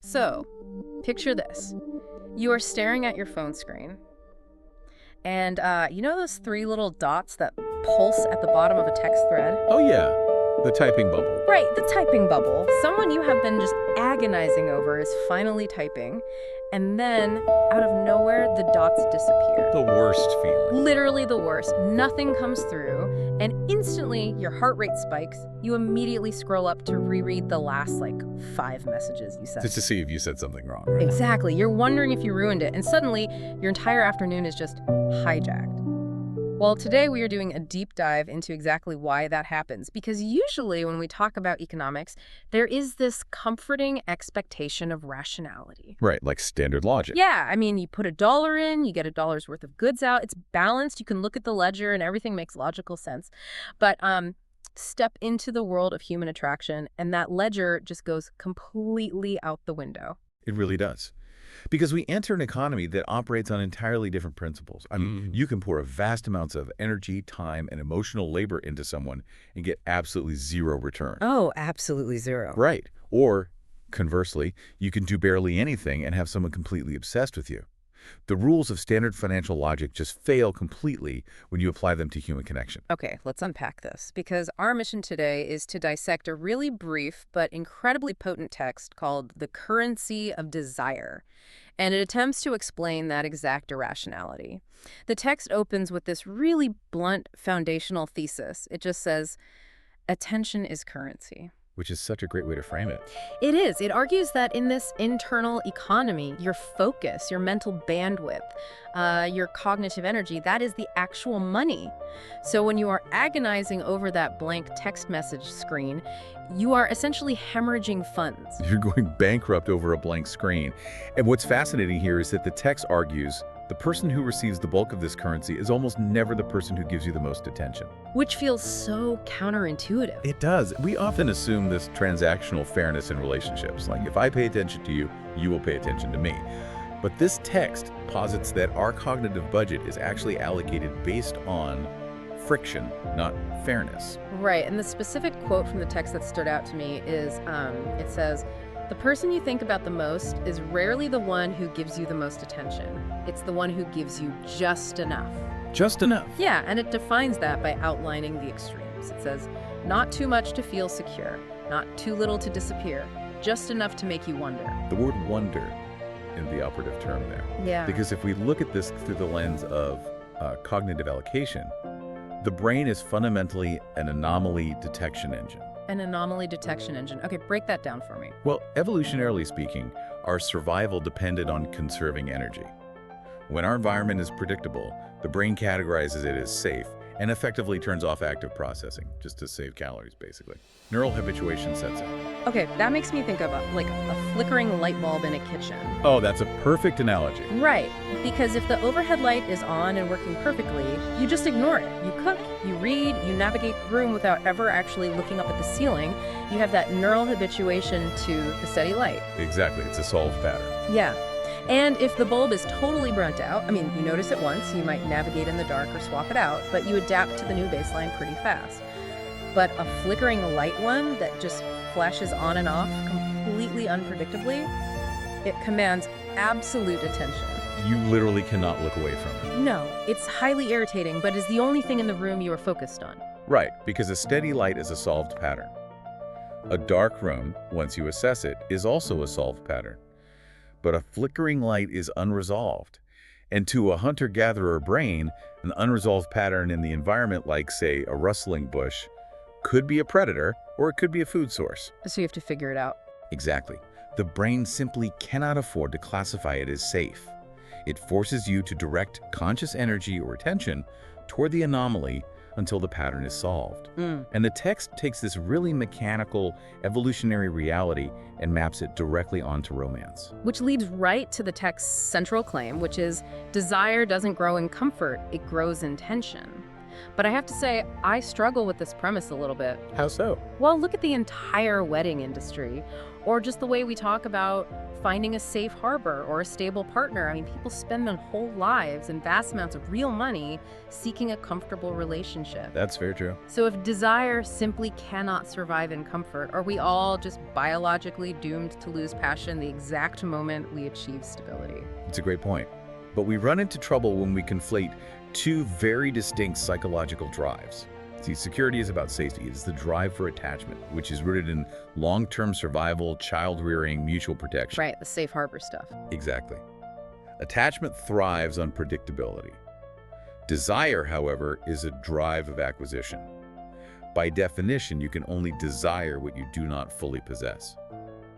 So, picture this. You are staring at your phone screen, and you know those three little dots that pulse at the bottom of a text thread? Oh yeah, the typing bubble. Right, the typing bubble. Someone you have been just agonizing over is finally typing, and then, out of nowhere, the dots disappear. The worst feeling. Literally the worst. Nothing comes through, and instantly your heart rate spikes. You immediately scroll up to reread the last, 5 messages you sent. Just to see if you said something wrong, right? Exactly. You're wondering if you ruined it, and suddenly your entire afternoon is just hijacked. Well, today we are doing a deep dive into exactly why that happens, because usually when we talk about economics, there is this comforting expectation of rationality. Right, like standard logic. Yeah, I mean, you put $1 in, you get $1's worth of goods out. It's balanced. You can look at the ledger and everything makes logical sense. But step into the world of human attraction and that ledger just goes completely out the window. It really does. Because we enter an economy that operates on entirely different principles. I mean, you can pour vast amounts of energy, time, and emotional labor into someone and get absolutely zero return. Oh, absolutely zero. Right. Or, conversely, you can do barely anything and have someone completely obsessed with you. The rules of standard financial logic just fail completely when you apply them to human connection. Okay, let's unpack this, because our mission today is to dissect a really brief but incredibly potent text called The Currency of Desire, and it attempts to explain that exact irrationality. The text opens with this really blunt foundational thesis. It just says, attention is currency. Which is such a great way to frame it. It is. It argues that in this internal economy, your focus, your mental bandwidth, your cognitive energy, that is the actual money. So when you are agonizing over that blank text message screen, you are essentially hemorrhaging funds. You're going bankrupt over a blank screen. And what's fascinating here is that the text argues the person who receives the bulk of this currency is almost never the person who gives you the most attention. Which feels so counterintuitive. It does. We often assume this transactional fairness in relationships. Like, if I pay attention to you, you will pay attention to me. But this text posits that our cognitive budget is actually allocated based on friction, not fairness. Right, and the specific quote from the text that stood out to me is, it says, "The person you think about the most is rarely the one who gives you the most attention. It's the one who gives you just enough." Just enough. Yeah, and it defines that by outlining the extremes. It says, not too much to feel secure, not too little to disappear, just enough to make you wonder. The word wonder is the operative term there. Yeah. Because if we look at this through the lens of cognitive allocation, the brain is fundamentally an anomaly detection engine. An anomaly detection engine. Okay, break that down for me. Well, evolutionarily speaking, our survival depended on conserving energy. When our environment is predictable, the brain categorizes it as safe and effectively turns off active processing, just to save calories, basically. Neural habituation sets in. Okay, that makes me think of a flickering light bulb in a kitchen. Oh, that's a perfect analogy. Right, because if the overhead light is on and working perfectly, you just ignore it. You cook, you read, you navigate the room without ever actually looking up at the ceiling. You have that neural habituation to the steady light. Exactly, it's a solved pattern. Yeah. And if the bulb is totally burnt out, I mean, you notice it once, you might navigate in the dark or swap it out, but you adapt to the new baseline pretty fast. But a flickering light one that just flashes on and off completely unpredictably, it commands absolute attention. You literally cannot look away from it. No, it's highly irritating, but is the only thing in the room you are focused on. Right, because a steady light is a solved pattern. A dark room, once you assess it, is also a solved pattern. But a flickering light is unresolved. And to a hunter-gatherer brain, an unresolved pattern in the environment, like, say, a rustling bush, could be a predator or it could be a food source. So you have to figure it out. Exactly. The brain simply cannot afford to classify it as safe. It forces you to direct conscious energy or attention toward the anomaly until the pattern is solved. And the text takes this really mechanical, evolutionary reality and maps it directly onto romance. Which leads right to the text's central claim, which is desire doesn't grow in comfort, it grows in tension. But I have to say, I struggle with this premise a little bit. How so? Well, look at the entire wedding industry, Or just the way we talk about finding a safe harbor or a stable partner. I mean, people spend their whole lives and vast amounts of real money seeking a comfortable relationship. That's very true. So if desire simply cannot survive in comfort, are we all just biologically doomed to lose passion the exact moment we achieve stability? It's a great point. But we run into trouble when we conflate two very distinct psychological drives. See, security is about safety. It's the drive for attachment, which is rooted in long-term survival, child-rearing, mutual protection. Right, the safe harbor stuff. Exactly. Attachment thrives on predictability. Desire, however, is a drive of acquisition. By definition, you can only desire what you do not fully possess.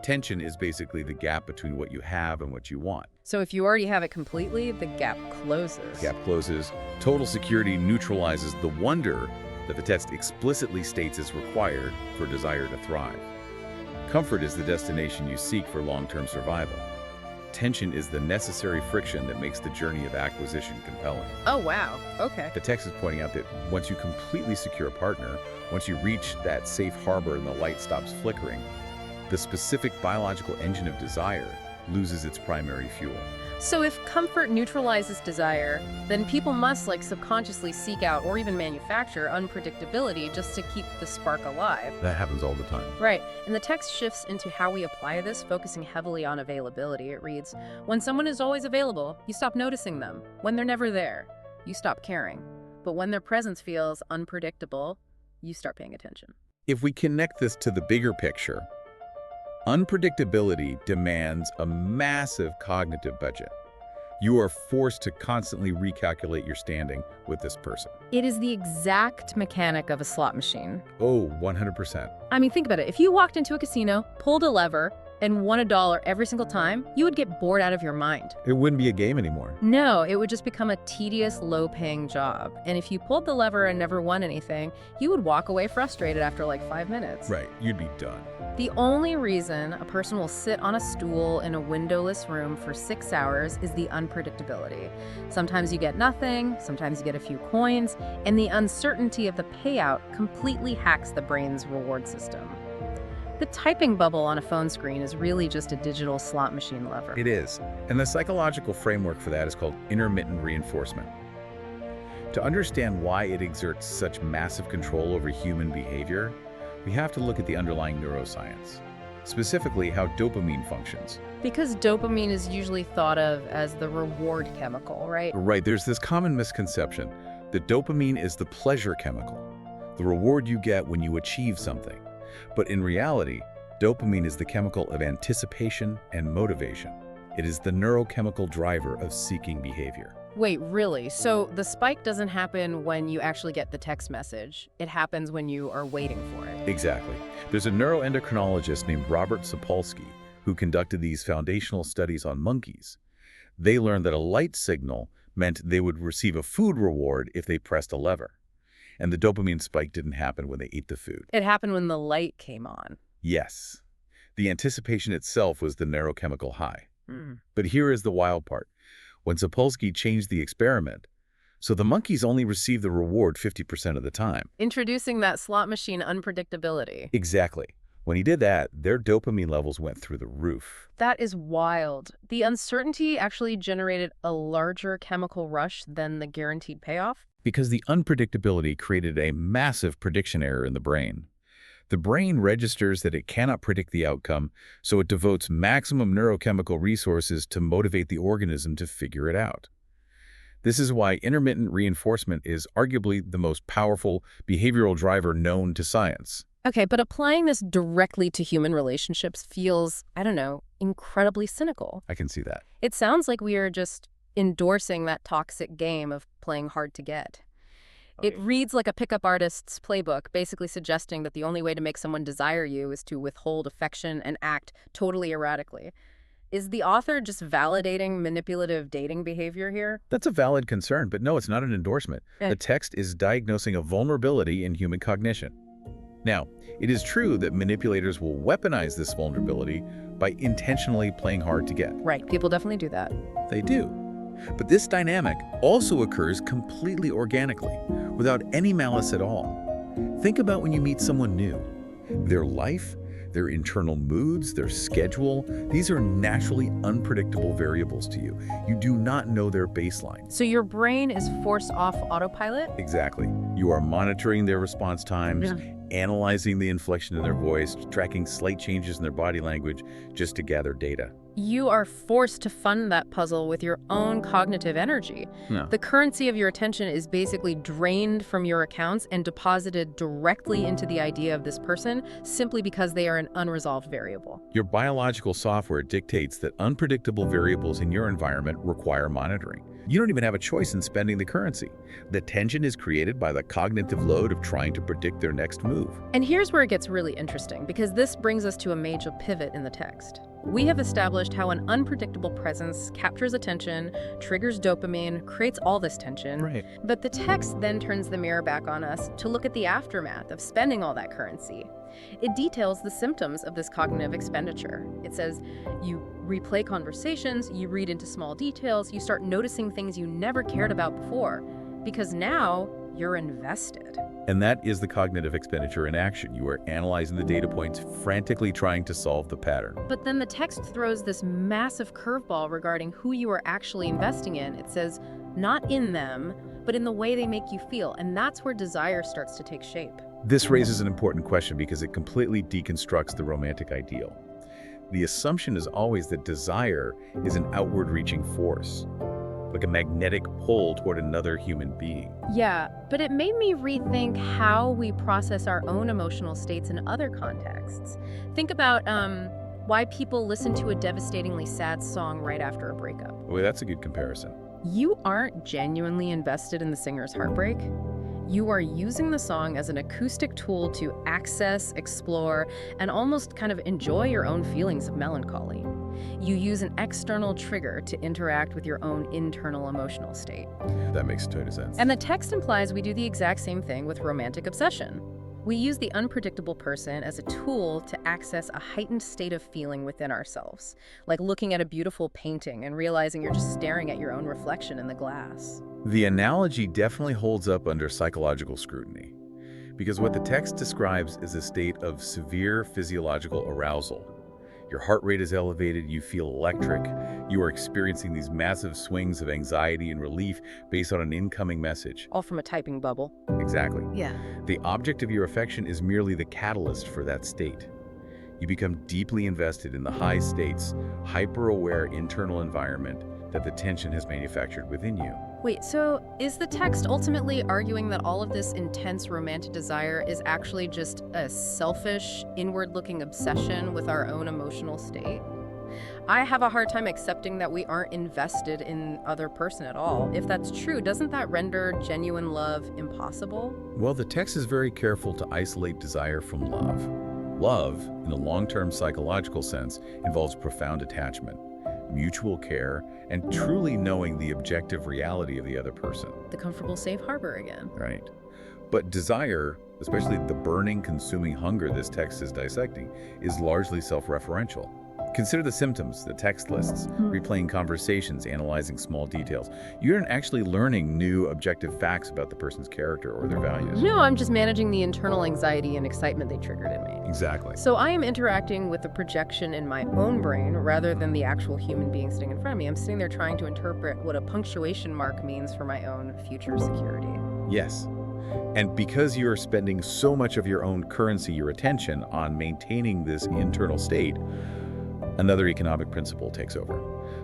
Tension is basically the gap between what you have and what you want. So if you already have it completely, the gap closes. The gap closes. Total security neutralizes the wonder that the text explicitly states is required for desire to thrive. Comfort is the destination you seek for long-term survival. Tension is the necessary friction that makes the journey of acquisition compelling. Oh, wow. Okay. The text is pointing out that once you completely secure a partner, once you reach that safe harbor and the light stops flickering, the specific biological engine of desire loses its primary fuel. So if comfort neutralizes desire, then people must subconsciously seek out or even manufacture unpredictability just to keep the spark alive. That happens all the time. Right. And the text shifts into how we apply this, focusing heavily on availability. It reads, when someone is always available, you stop noticing them. When they're never there, you stop caring. But when their presence feels unpredictable, you start paying attention. If we connect this to the bigger picture, unpredictability demands a massive cognitive budget. You are forced to constantly recalculate your standing with this person. It is the exact mechanic of a slot machine. Oh, 100%. I mean, think about it. If you walked into a casino, pulled a lever, and won $1 every single time, you would get bored out of your mind. It wouldn't be a game anymore. No, it would just become a tedious, low-paying job. And if you pulled the lever and never won anything, you would walk away frustrated after 5 minutes. Right, you'd be done. The only reason a person will sit on a stool in a windowless room for 6 hours is the unpredictability. Sometimes you get nothing, sometimes you get a few coins, and the uncertainty of the payout completely hacks the brain's reward system. The typing bubble on a phone screen is really just a digital slot machine lever. It is. And the psychological framework for that is called intermittent reinforcement. To understand why it exerts such massive control over human behavior, we have to look at the underlying neuroscience, specifically how dopamine functions. Because dopamine is usually thought of as the reward chemical, right? Right, there's this common misconception that dopamine is the pleasure chemical, the reward you get when you achieve something. But in reality, dopamine is the chemical of anticipation and motivation. It is the neurochemical driver of seeking behavior. Wait, really? So the spike doesn't happen when you actually get the text message. It happens when you are waiting for it. Exactly. There's a neuroendocrinologist named Robert Sapolsky who conducted these foundational studies on monkeys. They learned that a light signal meant they would receive a food reward if they pressed a lever. And the dopamine spike didn't happen when they ate the food. It happened when the light came on. Yes. The anticipation itself was the neurochemical high. But here is the wild part. When Sapolsky changed the experiment, so the monkeys only received the reward 50% of the time. Introducing that slot machine unpredictability. Exactly. When he did that, their dopamine levels went through the roof. That is wild. The uncertainty actually generated a larger chemical rush than the guaranteed payoff? Because the unpredictability created a massive prediction error in the brain. The brain registers that it cannot predict the outcome, so it devotes maximum neurochemical resources to motivate the organism to figure it out. This is why intermittent reinforcement is arguably the most powerful behavioral driver known to science. Okay, but applying this directly to human relationships feels, I don't know, incredibly cynical. I can see that. It sounds like we are just endorsing that toxic game of playing hard to get. It reads like a pickup artist's playbook, basically suggesting that the only way to make someone desire you is to withhold affection and act totally erratically. Is the author just validating manipulative dating behavior here? That's a valid concern, but no, it's not an endorsement. The text is diagnosing a vulnerability in human cognition. Now, it is true that manipulators will weaponize this vulnerability by intentionally playing hard to get. Right, people definitely do that. They do. But this dynamic also occurs completely organically, without any malice at all. Think about when you meet someone new. Their life, their internal moods, their schedule. These are naturally unpredictable variables to you. You do not know their baseline. So your brain is forced off autopilot? Exactly. You are monitoring their response times, analyzing the inflection in their voice, tracking slight changes in their body language just to gather data. You are forced to fund that puzzle with your own cognitive energy. No. The currency of your attention is basically drained from your accounts and deposited directly into the idea of this person simply because they are an unresolved variable. Your biological software dictates that unpredictable variables in your environment require monitoring. You don't even have a choice in spending the currency. The tension is created by the cognitive load of trying to predict their next move. And here's where it gets really interesting, because this brings us to a major pivot in the text. We have established how an unpredictable presence captures attention, triggers dopamine, creates all this tension. Right. But the text then turns the mirror back on us to look at the aftermath of spending all that currency. It details the symptoms of this cognitive expenditure. It says you replay conversations, you read into small details, you start noticing things you never cared about before, because now you're invested. And that is the cognitive expenditure in action. You are analyzing the data points, frantically trying to solve the pattern. But then the text throws this massive curveball regarding who you are actually investing in. It says, not in them, but in the way they make you feel. And that's where desire starts to take shape. This raises an important question because it completely deconstructs the romantic ideal. The assumption is always that desire is an outward-reaching force, like a magnetic pull toward another human being. Yeah, but it made me rethink how we process our own emotional states in other contexts. Think about why people listen to a devastatingly sad song right after a breakup. Well, that's a good comparison. You aren't genuinely invested in the singer's heartbreak. You are using the song as an acoustic tool to access, explore, and almost kind of enjoy your own feelings of melancholy. You use an external trigger to interact with your own internal emotional state. That makes a ton of sense. And the text implies we do the exact same thing with romantic obsession. We use the unpredictable person as a tool to access a heightened state of feeling within ourselves, like looking at a beautiful painting and realizing you're just staring at your own reflection in the glass. The analogy definitely holds up under psychological scrutiny, because what the text describes is a state of severe physiological arousal. Your heart rate is elevated, you feel electric, you are experiencing these massive swings of anxiety and relief based on an incoming message. All from a typing bubble. Exactly. Yeah. The object of your affection is merely the catalyst for that state. You become deeply invested in the high states, hyper-aware internal environment that the tension has manufactured within you. Wait, so is the text ultimately arguing that all of this intense romantic desire is actually just a selfish, inward-looking obsession with our own emotional state? I have a hard time accepting that we aren't invested in other person at all. If that's true, doesn't that render genuine love impossible? Well, the text is very careful to isolate desire from love. Love, in a long-term psychological sense, involves profound attachment, mutual care, and truly knowing the objective reality of the other person. The comfortable safe harbor again. Right. But desire, especially the burning, consuming hunger this text is dissecting, is largely self-referential. Consider the symptoms the text lists, replaying conversations, analyzing small details. You aren't actually learning new objective facts about the person's character or their values. No, I'm just managing the internal anxiety and excitement they triggered in me. Exactly. So I am interacting with a projection in my own brain rather than the actual human being sitting in front of me. I'm sitting there trying to interpret what a punctuation mark means for my own future security. Yes. And because you're spending so much of your own currency, your attention, on maintaining this internal state, another economic principle takes over,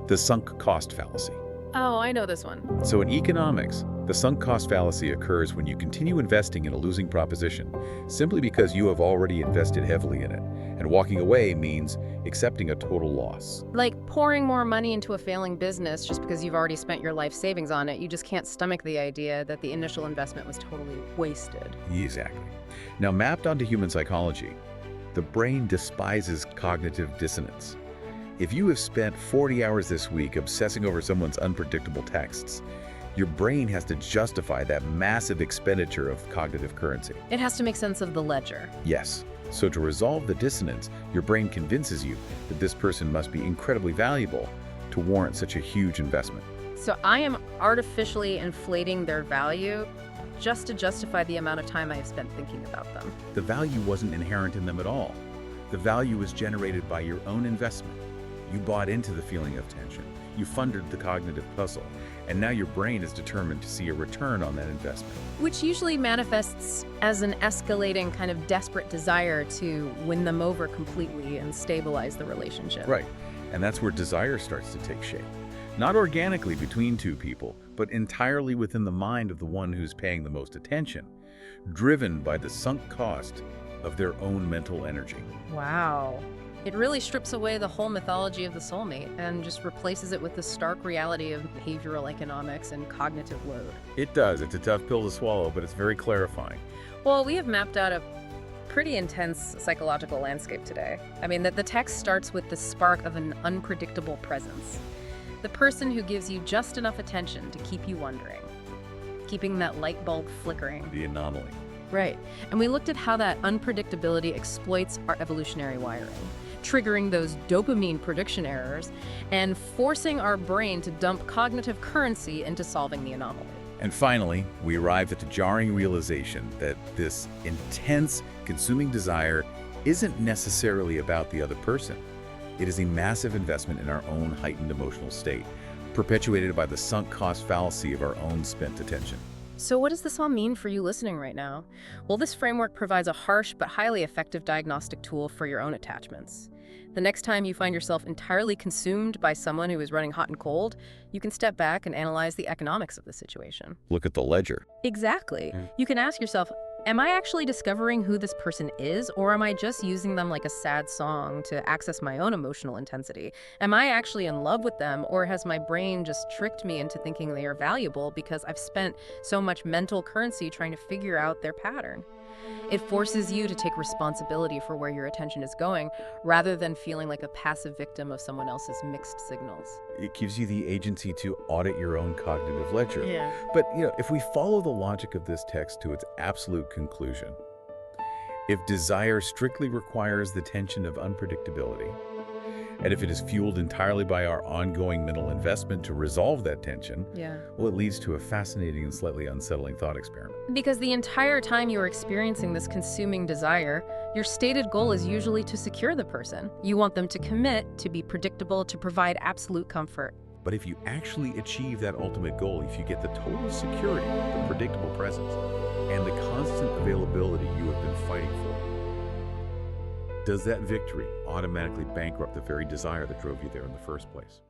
the sunk cost fallacy. Oh, I know this one. So in economics, the sunk cost fallacy occurs when you continue investing in a losing proposition simply because you have already invested heavily in it, and walking away means accepting a total loss. Like pouring more money into a failing business just because you've already spent your life savings on it. You just can't stomach the idea that the initial investment was totally wasted. Exactly. Now, mapped onto human psychology, the brain despises cognitive dissonance. If you have spent 40 hours this week obsessing over someone's unpredictable texts, your brain has to justify that massive expenditure of cognitive currency. It has to make sense of the ledger. Yes. So to resolve the dissonance, your brain convinces you that this person must be incredibly valuable to warrant such a huge investment. So I am artificially inflating their value just to justify the amount of time I have spent thinking about them. The value wasn't inherent in them at all. The value is generated by your own investment. You bought into the feeling of tension. You funded the cognitive puzzle, and now your brain is determined to see a return on that investment. Which usually manifests as an escalating kind of desperate desire to win them over completely and stabilize the relationship. Right, and that's where desire starts to take shape. Not organically between two people, but entirely within the mind of the one who's paying the most attention, driven by the sunk cost of their own mental energy. Wow. It really strips away the whole mythology of the soulmate and just replaces it with the stark reality of behavioral economics and cognitive load. It does. It's a tough pill to swallow, but it's very clarifying. Well, we have mapped out a pretty intense psychological landscape today. I mean, the text starts with the spark of an unpredictable presence. The person who gives you just enough attention to keep you wondering, keeping that light bulb flickering. The anomaly. Right. And we looked at how that unpredictability exploits our evolutionary wiring, triggering those dopamine prediction errors and forcing our brain to dump cognitive currency into solving the anomaly. And finally, we arrived at the jarring realization that this intense, consuming desire isn't necessarily about the other person. It is a massive investment in our own heightened emotional state, perpetuated by the sunk cost fallacy of our own spent attention. So what does this all mean for you listening right now? Well, this framework provides a harsh but highly effective diagnostic tool for your own attachments. The next time you find yourself entirely consumed by someone who is running hot and cold, you can step back and analyze the economics of the situation. Look at the ledger. Exactly. You can ask yourself, am I actually discovering who this person is, or am I just using them like a sad song to access my own emotional intensity? Am I actually in love with them, or has my brain just tricked me into thinking they are valuable because I've spent so much mental currency trying to figure out their pattern? It forces you to take responsibility for where your attention is going, rather than feeling like a passive victim of someone else's mixed signals. It gives you the agency to audit your own cognitive ledger. Yeah. But, if we follow the logic of this text to its absolute conclusion, if desire strictly requires the tension of unpredictability, and if it is fueled entirely by our ongoing mental investment to resolve that tension, well, it leads to a fascinating and slightly unsettling thought experiment. Because the entire time you are experiencing this consuming desire, your stated goal is usually to secure the person. You want them to commit, to be predictable, to provide absolute comfort. But if you actually achieve that ultimate goal, if you get the total security, the predictable presence, and the constant availability you have been fighting for, does that victory automatically bankrupt the very desire that drove you there in the first place?